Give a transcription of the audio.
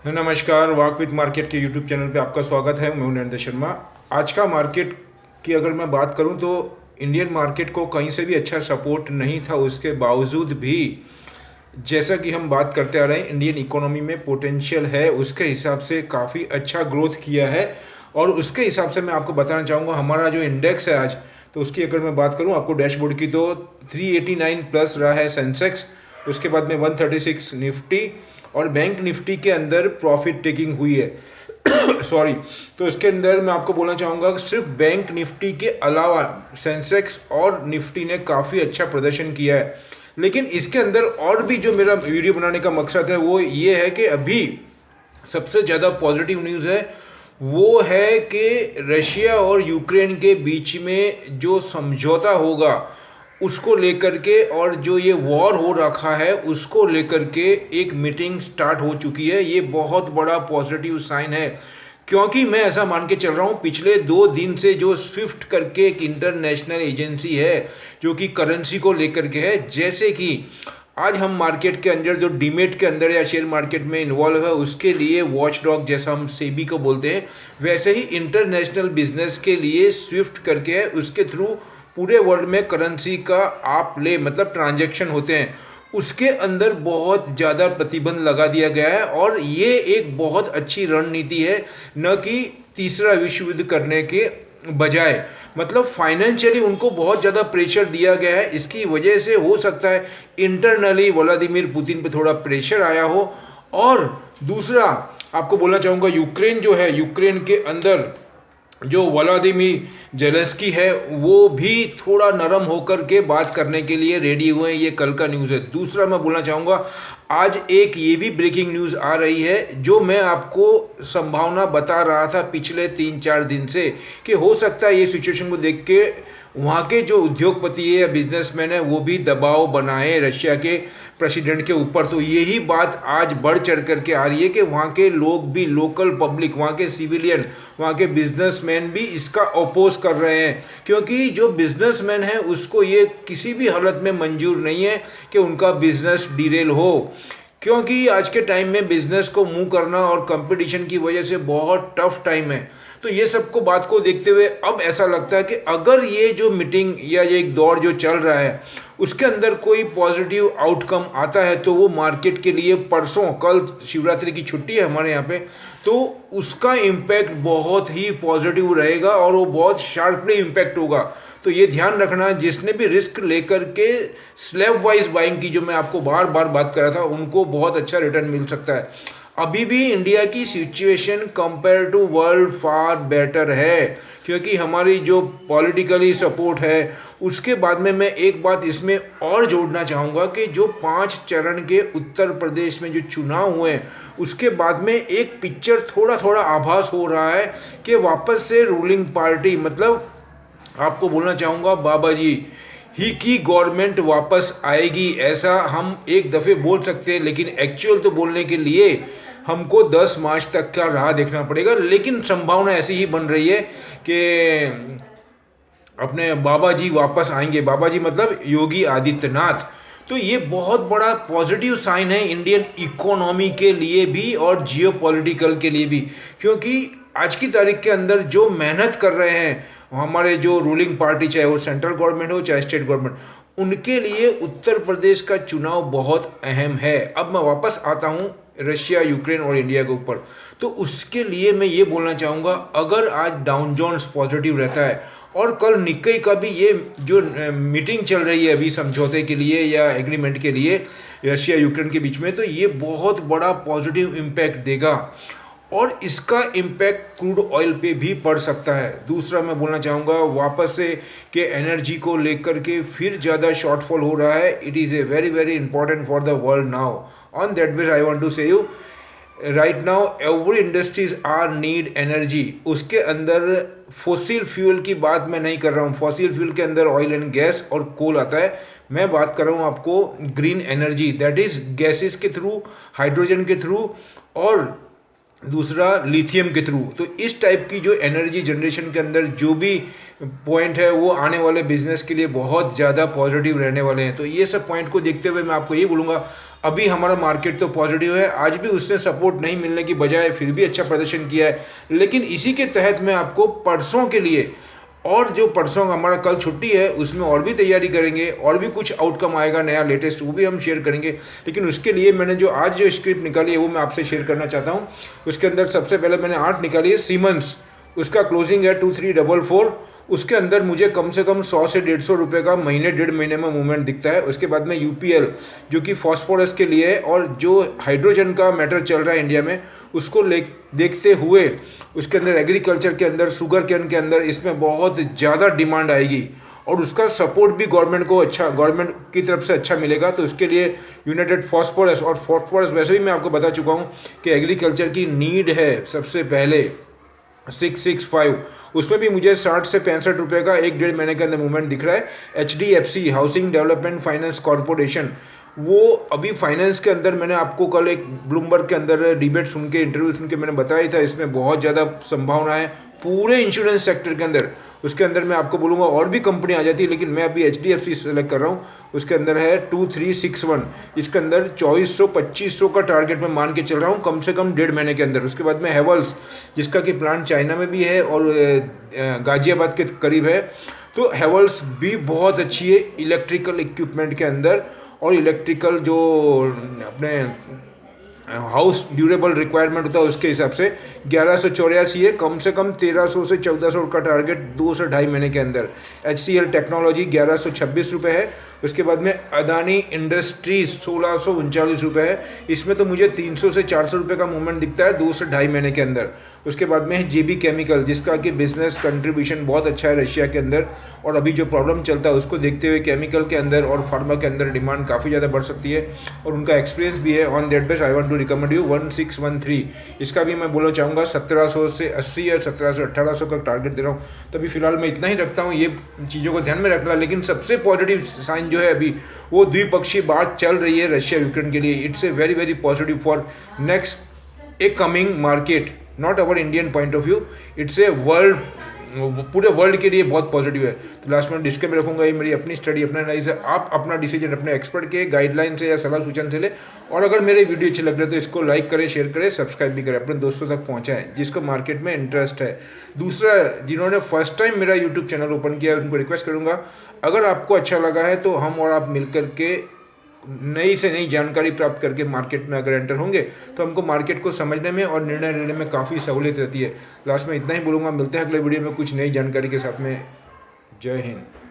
नमस्कार, walk with market के YouTube channel पे आपका स्वागत है। मैं हूं नरेंद्र शर्मा। आज का मार्केट की अगर मैं बात करूं तो इंडियन मार्केट को कहीं से भी अच्छा सपोर्ट नहीं था। उसके बावजूद भी जैसा कि हम बात करते आ रहे हैं, इंडियन इकोनॉमी में पोटेंशियल है, उसके हिसाब से काफ़ी अच्छा ग्रोथ किया है। और उसके हिसाब से मैं आपको बताना चाहूँगा, हमारा जो इंडेक्स है आज, तो उसकी अगर मैं बात करूँ आपको डैशबोर्ड की, तो 389 प्लस रहा है सेंसेक्स। उसके बाद में 136 निफ्टी, और बैंक निफ्टी के अंदर प्रॉफिट टेकिंग हुई है सॉरी। तो इसके अंदर मैं आपको बोलना चाहूँगा, सिर्फ बैंक निफ्टी के अलावा सेंसेक्स और निफ्टी ने काफ़ी अच्छा प्रदर्शन किया है। लेकिन इसके अंदर और भी जो मेरा वीडियो बनाने का मकसद है वो ये है कि अभी सबसे ज़्यादा पॉजिटिव न्यूज़ है वो है कि रशिया और यूक्रेन के बीच में जो समझौता होगा उसको लेकर के, और जो ये वॉर हो रखा है उसको लेकर के एक मीटिंग स्टार्ट हो चुकी है। ये बहुत बड़ा पॉजिटिव साइन है, क्योंकि मैं ऐसा मान के चल रहा हूँ पिछले 2 दिन से जो स्विफ्ट करके एक इंटरनेशनल एजेंसी है जो कि करेंसी को लेकर के है, जैसे कि आज हम मार्केट के अंदर जो डीमेट के अंदर या शेयर मार्केट में इन्वॉल्व है उसके लिए वॉच डॉग जैसा हम सेबी को बोलते हैं, वैसे ही इंटरनेशनल बिजनेस के लिए स्विफ्ट करके है। उसके थ्रू पूरे वर्ल्ड में करेंसी का आप ले मतलब ट्रांजैक्शन होते हैं, उसके अंदर बहुत ज़्यादा प्रतिबंध लगा दिया गया है। और ये एक बहुत अच्छी रणनीति है, न कि तीसरा विश्व युद्ध करने के बजाय, मतलब फाइनेंशियली उनको बहुत ज़्यादा प्रेशर दिया गया है। इसकी वजह से हो सकता है इंटरनली व्लादिमीर पुतिन पे थोड़ा प्रेशर आया हो। और दूसरा आपको बोलना चाहूँगा, यूक्रेन जो है, यूक्रेन के अंदर जो व्लादिमीर जेलेंस्की है वो भी थोड़ा नरम होकर के बात करने के लिए रेडी हुए हैं। ये कल का न्यूज़ है। दूसरा मैं बोलना चाहूँगा, आज एक ये भी ब्रेकिंग न्यूज़ आ रही है जो मैं आपको संभावना बता रहा था पिछले 3-4 दिन से, कि हो सकता है ये सिचुएशन को देख के वहाँ के जो उद्योगपति है या बिजनेसमैन है वो भी दबाव बनाए रशिया के प्रेसिडेंट के ऊपर। तो यही बात आज बढ़ चढ़ करके आ रही है कि वहाँ के लोग भी, लोकल पब्लिक, वहाँ के सिविलियन, वहाँ के बिजनेसमैन भी इसका अपोज कर रहे हैं, क्योंकि जो बिजनेसमैन है उसको ये किसी भी हालत में मंजूर नहीं है कि उनका बिजनेस डिरेल हो। क्योंकि आज के टाइम में बिजनेस को मूव करना और कंपटीशन की वजह से बहुत टफ टाइम है। तो ये सबको बात को देखते हुए अब ऐसा लगता है कि अगर ये जो मीटिंग या ये एक दौर जो चल रहा है उसके अंदर कोई पॉजिटिव आउटकम आता है तो वो मार्केट के लिए, परसों कल शिवरात्रि की छुट्टी है हमारे यहाँ पे, तो उसका इम्पैक्ट बहुत ही पॉजिटिव रहेगा और वो बहुत शार्पली इम्पैक्ट होगा। तो ये ध्यान रखना, जिसने भी रिस्क लेकर के स्लैब वाइज बाइंग की, जो मैं आपको बार बार बात कर रहा था, उनको बहुत अच्छा रिटर्न मिल सकता है। अभी भी इंडिया की situation compare to world far better है, क्योंकि हमारी जो पॉलिटिकली सपोर्ट है उसके बाद में मैं एक बात इसमें और जोड़ना चाहूँगा कि जो 5 चरण के उत्तर प्रदेश में जो चुनाव हुए हैं उसके बाद में एक पिक्चर थोड़ा थोड़ा आभास हो रहा है कि वापस से रूलिंग पार्टी, मतलब आपको बोलना चाहूँगा बाबा जी ही की गवर्नमेंट वापस आएगी, ऐसा हम एक दफ़े बोल सकते हैं। लेकिन एक्चुअल तो बोलने के लिए हमको 10 मार्च तक का राह देखना पड़ेगा। लेकिन संभावना ऐसी ही बन रही है कि अपने बाबा जी वापस आएंगे। बाबा जी मतलब योगी आदित्यनाथ। तो ये बहुत बड़ा पॉजिटिव साइन है इंडियन इकोनॉमी के लिए भी और जियोपॉलिटिकल के लिए भी, क्योंकि आज की तारीख के अंदर जो मेहनत कर रहे हैं हमारे जो रूलिंग पार्टी, चाहे वो सेंट्रल गवर्नमेंट हो चाहे स्टेट गवर्नमेंट, उनके लिए उत्तर प्रदेश का चुनाव बहुत अहम है। अब मैं वापस आता हूँ रशिया, यूक्रेन और इंडिया के ऊपर। तो उसके लिए मैं ये बोलना चाहूँगा, अगर आज डाउन जोन्स पॉजिटिव रहता है और कल निक्केई का भी ये जो मीटिंग चल रही है अभी समझौते के लिए या एग्रीमेंट के लिए रशिया यूक्रेन के बीच में, तो ये बहुत बड़ा पॉजिटिव इम्पैक्ट देगा और इसका इम्पैक्ट क्रूड ऑयल पे भी पड़ सकता है। दूसरा मैं बोलना चाहूँगा वापस से कि एनर्जी को लेकर के फिर ज़्यादा शॉर्टफॉल हो रहा है। It is a very very important for the world now. On that base I want to say you, right now every industries are need energy. उसके अंदर फॉसिल फ्यूल की बात मैं नहीं कर रहा हूँ। फॉसिल फ्यूल के अंदर ऑयल एंड गैस और कोल आता है। मैं बात कर रहा हूँ आपको green energy, that is gases के थ्रू, हाइड्रोजन के थ्रू और दूसरा लिथियम के थ्रू। तो इस टाइप की जो एनर्जी जनरेशन के अंदर जो भी पॉइंट है वो आने वाले बिजनेस के लिए बहुत ज़्यादा पॉजिटिव रहने वाले हैं। तो ये सब पॉइंट को देखते हुए मैं आपको ये बोलूँगा, अभी हमारा मार्केट तो पॉजिटिव है, आज भी उससे सपोर्ट नहीं मिलने की बजाय फिर भी अच्छा प्रदर्शन किया है। लेकिन इसी के तहत मैं आपको परसों के लिए, और जो परसों हमारा कल छुट्टी है उसमें और भी तैयारी करेंगे, और भी कुछ आउटकम आएगा नया लेटेस्ट, वो भी हम शेयर करेंगे। लेकिन उसके लिए मैंने जो आज जो स्क्रिप्ट निकाली है वो मैं आपसे शेयर करना चाहता हूँ। उसके अंदर सबसे पहले मैंने 8 निकाली है। सीमेंस, उसका क्लोजिंग है 2344। उसके अंदर मुझे कम से कम 100 से 150 रुपये का महीने 1.5 महीने में मूवमेंट दिखता है। उसके बाद में यूपीएल, जो कि फॉस्फोरस के लिए है और जो हाइड्रोजन का मैटर चल रहा है इंडिया में, उसको देखते हुए उसके अंदर एग्रीकल्चर के अंदर, शुगर केन के अंदर इसमें बहुत ज़्यादा डिमांड आएगी और उसका सपोर्ट भी गवर्नमेंट को अच्छा, गवर्नमेंट की तरफ से अच्छा मिलेगा। तो उसके लिए यूनाइटेड फॉस्फोरस, और फॉस्फोरस वैसे भी मैं आपको बता चुका हूँ कि एग्रीकल्चर की नीड है सबसे पहले 665, उसमें भी मुझे 60 से 65 रुपये का 1-1.5 महीने के अंदर मूवमेंट दिख रहा है। HDFC, housing development finance corporation, वो अभी फाइनेंस के अंदर मैंने आपको कल एक ब्लूमबर्ग के अंदर डिबेट सुन के, इंटरव्यू सुन के मैंने बताया था, इसमें बहुत ज़्यादा संभावना है पूरे इंश्योरेंस सेक्टर के अंदर। उसके अंदर मैं आपको बोलूँगा और भी कंपनी आ जाती है, लेकिन मैं अभी HDFC सेलेक्ट कर रहा हूँ। उसके अंदर है 2361, इसके अंदर 2400-2500 का टारगेट मैं मान के चल रहा हूँ कम से कम 1.5 महीने के अंदर। उसके बाद में हेवल्स, जिसका कि प्लांट चाइना में भी है और गाजियाबाद के करीब है। तो हेवल्स भी बहुत अच्छी है इलेक्ट्रिकल इक्विपमेंट के अंदर, और इलेक्ट्रिकल जो अपने हाउस ड्यूरेबल रिक्वायरमेंट होता है उसके हिसाब से 1184 है, कम से कम 1300 से 1400 का टारगेट 2 से 2.5 महीने के अंदर। HCL टेक्नोलॉजी 1126 रुपये है। उसके बाद में अदानी इंडस्ट्रीज 1639 रुपये है। इसमें तो मुझे 300 से 400 रुपये का मूवमेंट दिखता है 2 से 2.5 महीने के अंदर। उसके बाद में है JB केमिकल, जिसका कि बिजनेस कंट्रीब्यूशन बहुत अच्छा है रशिया के अंदर, और अभी जो प्रॉब्लम चलता है उसको देखते हुए केमिकल के अंदर और फार्मा के अंदर डिमांड काफ़ी ज़्यादा बढ़ सकती है, और उनका एक्सपीरियंस भी है। On that base I want to recommend you 1613, इसका भी मैं बोलना चाहूँगा 1700 से 80 या 1700 से 1800 का टारगेट दे रहा हूँ। तो अभी फिलहाल मैं इतना ही रखता हूँ, ये चीज़ों को ध्यान में रखना। लेकिन सबसे पॉजिटिव साइन जो है अभी, वो द्विपक्षीय बात चल रही है रशिया यूक्रेन के लिए। It's a very very positive for next A coming market, not our Indian point of view, it's a world, पूरे वर्ल्ड के लिए बहुत पॉजिटिव है। तो लास्ट में डिस्क्लेमर रखूंगा, ये मेरी अपनी स्टडी, अपना एनालिसिस है। आप अपना डिसीजन अपने एक्सपर्ट के गाइडलाइन से या सलाह सूचन से ले। और अगर मेरे वीडियो अच्छे लग रहे तो इसको लाइक करें, शेयर करें, सब्सक्राइब भी करें, अपने दोस्तों तक पहुंचाएं जिसको मार्केट में इंटरेस्ट है। दूसरा, जिन्होंने फर्स्ट टाइम मेरा यूट्यूब चैनल ओपन किया है उनको रिक्वेस्ट करूँगा, अगर आपको अच्छा लगा है तो हम और आप मिलकर के नई से नई जानकारी प्राप्त करके मार्केट में अगर एंटर होंगे तो हमको मार्केट को समझने में और निर्णय लेने में काफ़ी सहूलियत रहती है। लास्ट में इतना ही बोलूँगा, मिलते हैं अगले वीडियो में कुछ नई जानकारी के साथ में। जय हिंद।